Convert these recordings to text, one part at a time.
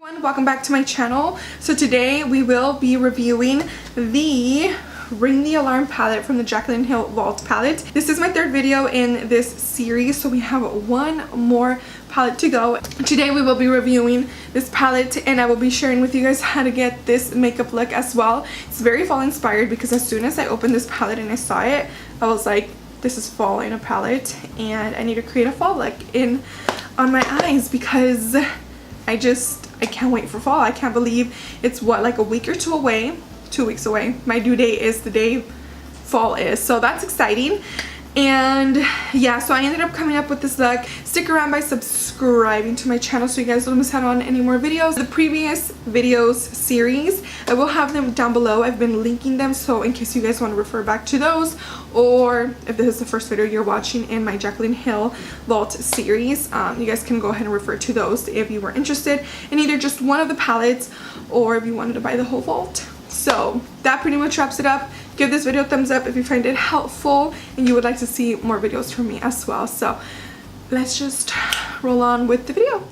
Welcome back to my channel. So today we will be reviewing the Ring the Alarm palette from the Jaclyn Hill Vault palette. This is my third video in this series, so we have one more palette to go. Today we will be reviewing this palette and I will be sharing with you guys how to get this makeup look as well. It's very fall inspired because as soon as I opened this palette and I saw it, I was like, this is fall in a palette and I need to create a fall look on my eyes because I can't wait for fall. I can't believe it's like a week or two away, 2 weeks away. My due date is the day fall is, so that's exciting. And yeah, so I ended up coming up with this look. Stick around by subscribing to my channel so you guys don't miss out on any more videos. The previous videos series, I will have them down below. I've been linking them, so in case you guys want to refer back to those, or if this is the first video you're watching in my Jaclyn Hill Vault series, you guys can go ahead and refer to those if you were interested in either just one of the palettes or if you wanted to buy the whole vault. So that pretty much wraps it up. Give this video a thumbs up if you find it helpful and you would like to see more videos from me as well. So let's just roll on with the video.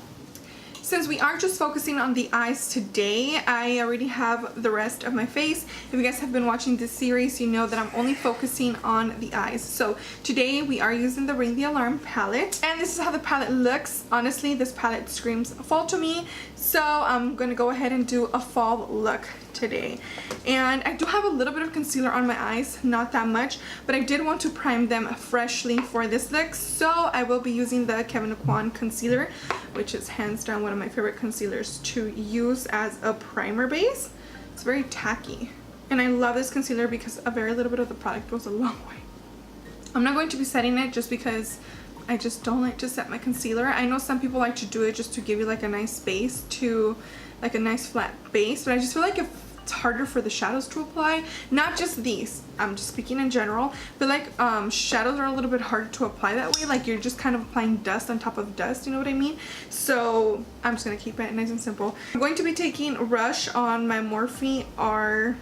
Since we are just focusing on the eyes today, I already have the rest of my face. If you guys have been watching this series, you know that I'm only focusing on the eyes. So today we are using the Ring the Alarm palette. And this is how the palette looks. Honestly, this palette screams fall to me. So I'm going to go ahead and do a fall look today. And I do have a little bit of concealer on my eyes, not that much, but I did want to prime them freshly for this look. So I will be using the Kevyn Aucoin concealer, which is hands down one of my favorite concealers to use as a primer base. It's very tacky and I love this concealer because a very little bit of the product goes a long way. I'm not going to be setting it just because I just don't like to set my concealer. I know some people like to do it just to give you like a nice base, to like a nice flat base, but I just feel like if it's harder for the shadows to apply, not just these, I'm just speaking in general, but like shadows are a little bit harder to apply that way, like you're just kind of applying dust on top of dust, you know what I mean? So I'm just gonna keep it nice and simple. I'm going to be taking Rush on my Morphe R,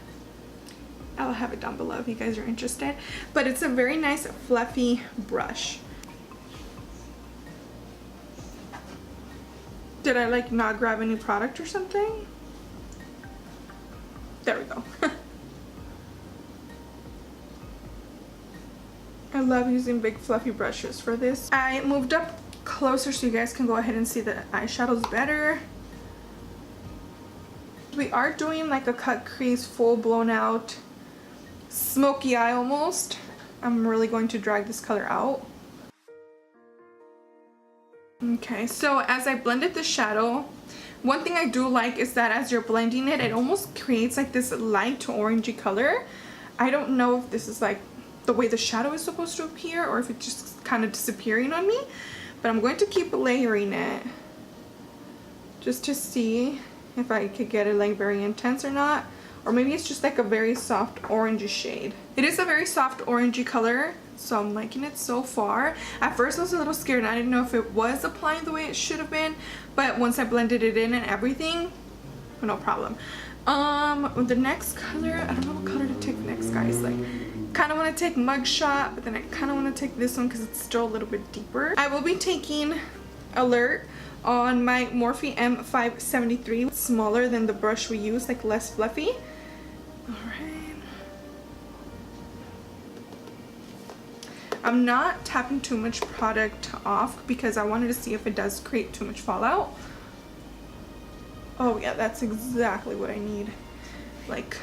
I'll have it down below if you guys are interested, but it's a very nice fluffy brush. Did I like not grab any product or something? There we go. I love using big fluffy brushes for this. I moved up closer so you guys can go ahead and see the eyeshadows better. We are doing like a cut crease, full blown out smoky eye almost. I'm really going to drag this color out. Okay, so as I blended the shadow, one thing I do like is that as you're blending it, it almost creates like this light orangey color. I don't know if this is like the way the shadow is supposed to appear or if it's just kind of disappearing on me, but I'm going to keep layering it just to see if I could get it like very intense or not, or maybe it's just like a very soft orangey shade. It is a very soft orangey color, so I'm liking it so far. At first I was a little scared. I didn't know if it was applying the way it should have been, but once I blended it in and everything, no problem. The next color, I don't know what color to take next, guys. Like, kind of want to take Mugshot, but then I kind of want to take this one because it's still a little bit deeper. I will be taking Alert on my Morphe M573. It's smaller than the brush we use, like less fluffy. Alright. I'm not tapping too much product off because I wanted to see if it does create too much fallout. Oh yeah, that's exactly what I need. Like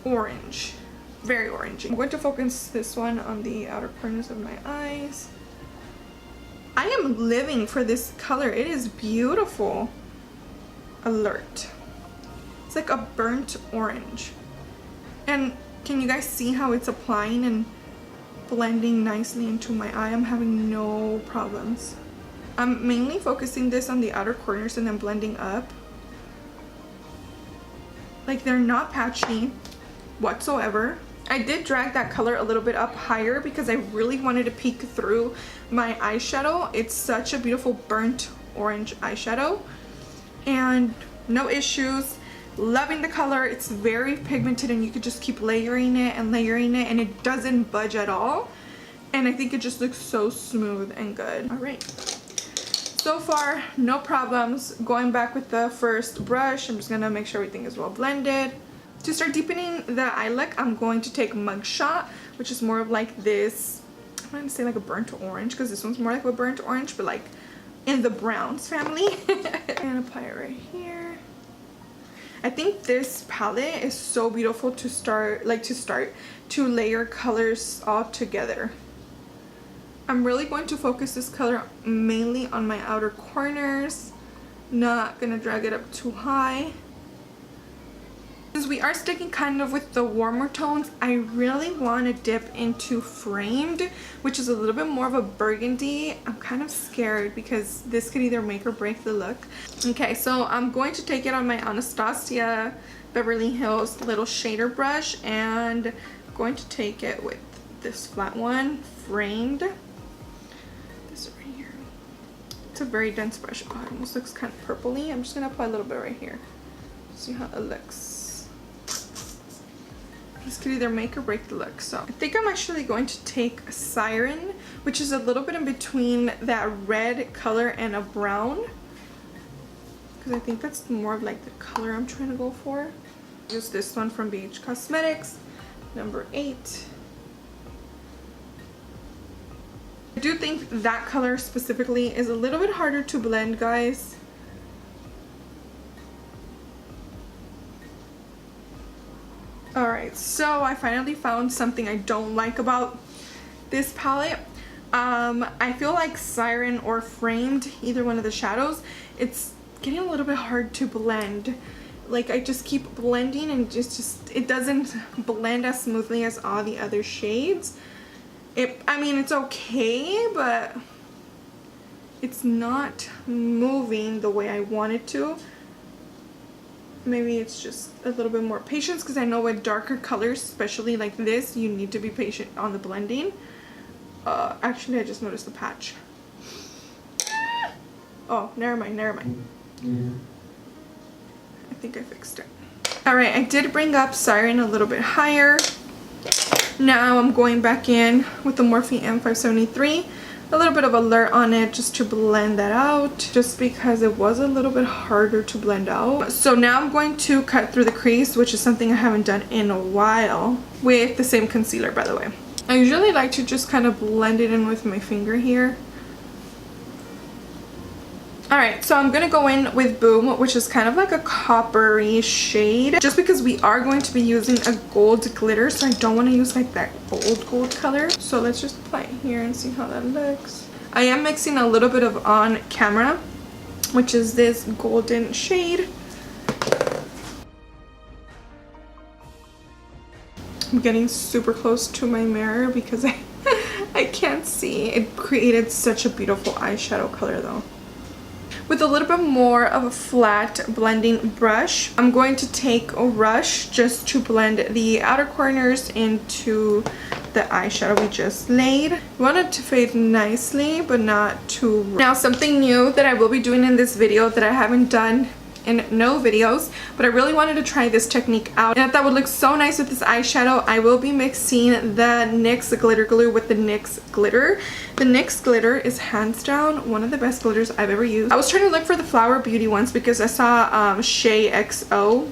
orange. Very orangey. I'm going to focus this one on the outer corners of my eyes. I am living for this color. It is beautiful. Alert. It's like a burnt orange. And can you guys see how it's applying and blending nicely into my eye? I'm having no problems. I'm mainly focusing this on the outer corners and then blending up. Like, they're not patchy whatsoever. I did drag that color a little bit up higher because I really wanted to peek through my eyeshadow. It's such a beautiful burnt orange eyeshadow and no issues. Loving the color. It's very pigmented and you could just keep layering it and it doesn't budge at all, and I think it just looks so smooth and good. All right, So far, no problems. Going back with the first brush, I'm just gonna make sure everything is well blended. To start deepening the eye look, I'm going to take Mugshot, which is more of like this, I'm going to say like a burnt orange, because this one's more like a burnt orange, but like in the browns family. And apply it right here. I think this palette is so beautiful to start to layer colors all together. I'm really going to focus this color mainly on my outer corners, not gonna drag it up too high. Since we are sticking kind of with the warmer tones, I really want to dip into Framed, which is a little bit more of a burgundy. I'm kind of scared because this could either make or break the look. Okay, so I'm going to take it on my Anastasia Beverly Hills little shader brush, and I'm going to take it with this flat one, Framed. This right here. It's a very dense brush. Oh, it almost looks kind of purpley. I'm just going to apply a little bit right here. See how it looks. This could either make or break the look. So I think I'm actually going to take Siren, which is a little bit in between that red color and a brown, because I think that's more of like the color I'm trying to go for. Use this one from BH Cosmetics, number 8. I do think that color specifically is a little bit harder to blend, guys. Alright, so I finally found something I don't like about this palette. I feel like Siren or Framed, either one of the shadows, it's getting a little bit hard to blend. Like, I just keep blending and it doesn't blend as smoothly as all the other shades. I mean, it's okay, but it's not moving the way I want it to. Maybe it's just a little bit more patience, because I know with darker colors, especially like this, you need to be patient on the blending. Actually, I just noticed the patch. Oh, never mind. I think I fixed it. Alright, I did bring up Siren a little bit higher. Now I'm going back in with the Morphe M573. A little bit of alert on it just to blend that out, just because it was a little bit harder to blend out. So now I'm going to cut through the crease, which is something I haven't done in a while, with the same concealer, by the way. I usually like to just kind of blend it in with my finger here. Alright, so I'm going to go in with Boom, which is kind of like a coppery shade, just because we are going to be using a gold glitter, so I don't want to use like that gold color. So let's just apply it here and see how that looks. I am mixing a little bit of On Camera, which is this golden shade. I'm getting super close to my mirror because I can't see. It created such a beautiful eyeshadow color though. With a little bit more of a flat blending brush, I'm going to take a Rush just to blend the outer corners into the eyeshadow we just laid. We want it to fade nicely, but not too. Now, something new that I will be doing in this video that I haven't done in no videos, but I really wanted to try this technique out, and I thought would look so nice with this eyeshadow. I will be mixing the NYX glitter glue with the NYX glitter. The NYX glitter is hands down one of the best glitters I've ever used. I was trying to look for the Flower Beauty ones because I saw Shay XO,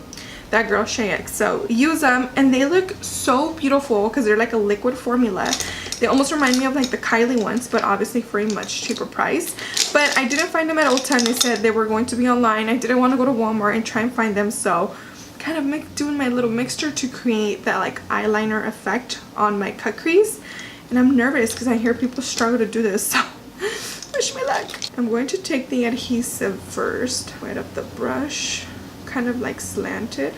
that girl Shay XO, use them, and they look so beautiful because they're like a liquid formula. They almost remind me of like the Kylie ones, but obviously for a much cheaper price. But I didn't find them at Ulta, and they said they were going to be online. I didn't want to go to Walmart and try and find them, so kind of doing my little mixture to create that like eyeliner effect on my cut crease. And I'm nervous because I hear people struggle to do this, so wish me luck. I'm going to take the adhesive first, right up the brush, kind of like slanted.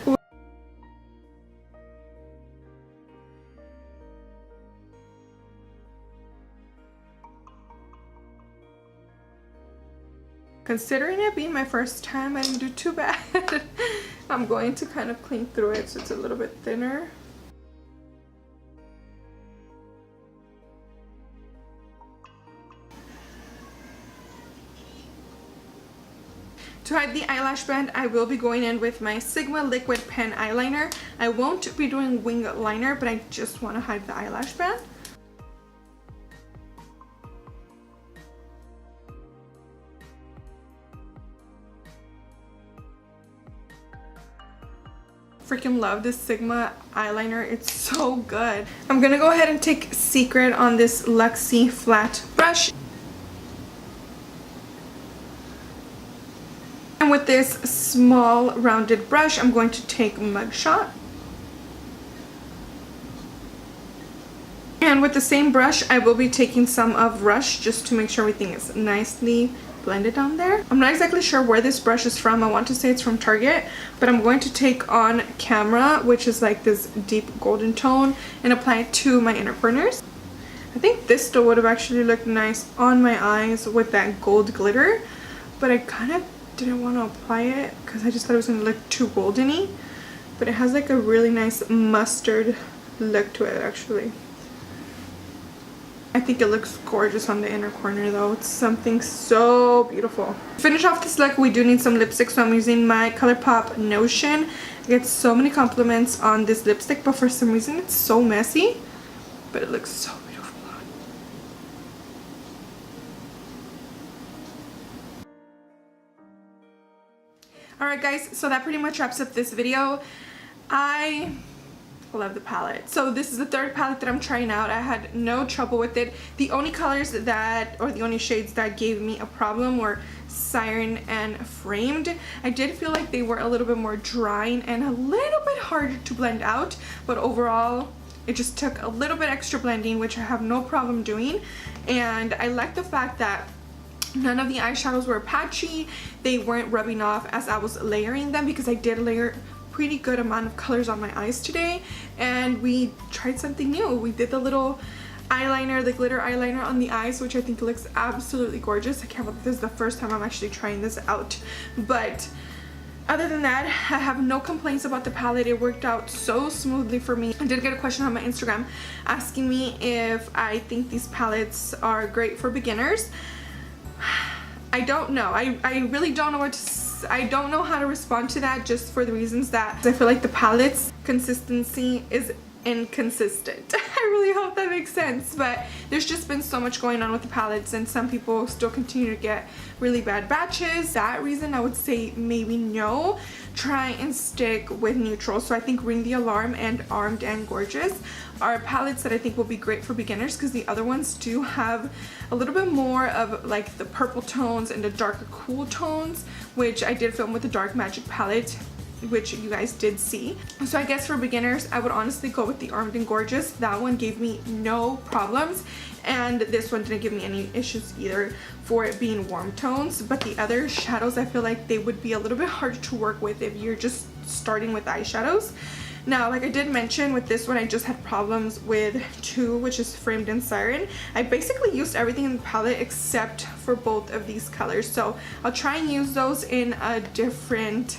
Considering it being my first time, I didn't do too bad. I'm going to kind of clean through it so it's a little bit thinner. To hide the eyelash band, I will be going in with my Sigma Liquid Pen Eyeliner. I won't be doing wing liner, but I just want to hide the eyelash band. freaking love this Sigma eyeliner. It's so good. I'm gonna go ahead and take Secret on this Luxie flat brush. And with this small rounded brush, I'm going to take Mugshot. And with the same brush, I will be taking some of Rush just to make sure everything is nicely blended down there. I'm not exactly sure where this brush is from. I want to say it's from Target, but I'm going to take on Camera, which is like this deep golden tone, and apply it to my inner corners. I think this still would have actually looked nice on my eyes with that gold glitter, but I kind of didn't want to apply it because I just thought it was going to look too goldeny. But it has like a really nice mustard look to it actually. I think it looks gorgeous on the inner corner though. It's something so beautiful. To finish off this look, we do need some lipstick, so I'm using my ColourPop Notion. I get so many compliments on this lipstick, but for some reason it's so messy, but it looks so beautiful on. Alright guys, so that pretty much wraps up this video. I love the palette. So this is the third palette that I'm trying out. I had no trouble with it. The only colors that, or the only shades that gave me a problem were Siren and Framed. I did feel like they were a little bit more drying and a little bit harder to blend out, but overall it just took a little bit extra blending, which I have no problem doing. And I like the fact that none of the eyeshadows were patchy. They weren't rubbing off as I was layering them, because I did layer pretty good amount of colors on my eyes today, and we tried something new. We did the little eyeliner, the glitter eyeliner on the eyes, which I think looks absolutely gorgeous. I can't believe this is the first time I'm actually trying this out. But other than that, I have no complaints about the palette. It worked out so smoothly for me. I did get a question on my Instagram asking me if I think these palettes are great for beginners. I don't know. I really don't know what to say. I don't know how to respond to that, just for the reasons that I feel like the palette's consistency is inconsistent. I really hope that makes sense, but there's just been so much going on with the palettes, and some people still continue to get really bad batches. That reason I would say maybe no. Try and stick with neutral. So I think Ring the Alarm and Armed and Gorgeous are palettes that I think will be great for beginners, because the other ones do have a little bit more of like the purple tones and the darker cool tones, which I did film with the Dark Magic palette, which you guys did see. So I guess for beginners, I would honestly go with the Armed and Gorgeous. That one gave me no problems, and this one didn't give me any issues either for it being warm tones. But the other shadows, I feel like they would be a little bit harder to work with if you're just starting with eyeshadows. Now, like I did mention, with this one I just had problems with two, which is Framed and Siren. I basically used everything in the palette except for both of these colors, so I'll try and use those in a different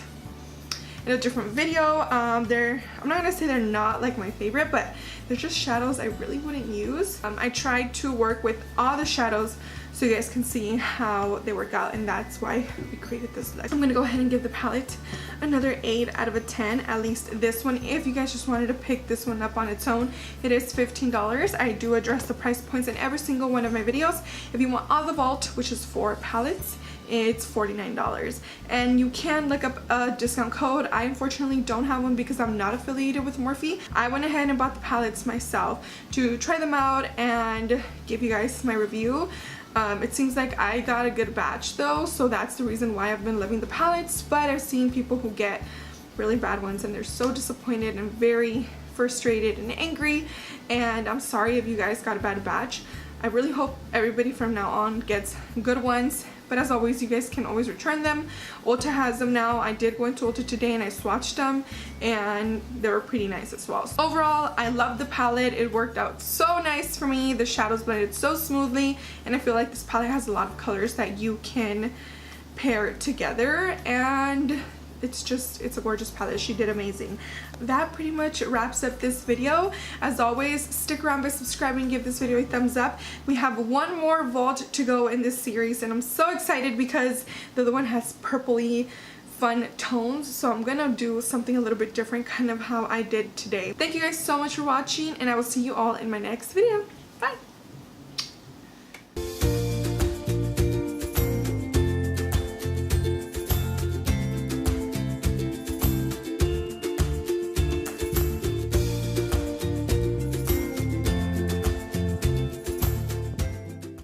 video. I'm not gonna say they're not like my favorite, but they're just shadows I really wouldn't use. I tried to work with all the shadows so you guys can see how they work out, and that's why we created this look. I'm gonna go ahead and give the palette another 8 out of a 10, at least this one. If you guys just wanted to pick this one up on its own, it is $15. I do address the price points in every single one of my videos. If you want all the vault, which is 4 palettes, it's $49, and you can look up a discount code. I unfortunately don't have one because I'm not affiliated with Morphe. I went ahead and bought the palettes myself to try them out and give you guys my review. It seems like I got a good batch though, so that's the reason why I've been loving the palettes. But I've seen people who get really bad ones and they're so disappointed and very frustrated and angry, and I'm sorry if you guys got a bad batch. I really hope everybody from now on gets good ones, but as always, you guys can always return them. Ulta has them now. I did go into Ulta today and I swatched them, and they were pretty nice as well. So overall, I love the palette. It worked out so nice for me. The shadows blended so smoothly, and I feel like this palette has a lot of colors that you can pair together, and it's a gorgeous palette. She did amazing. That pretty much wraps up this video. As always, stick around by subscribing, give this video a thumbs up. We have one more vault to go in this series, and I'm so excited because the other one has purpley fun tones, so I'm gonna do something a little bit different, kind of how I did today. Thank you guys so much for watching, and I will see you all in my next video. Bye.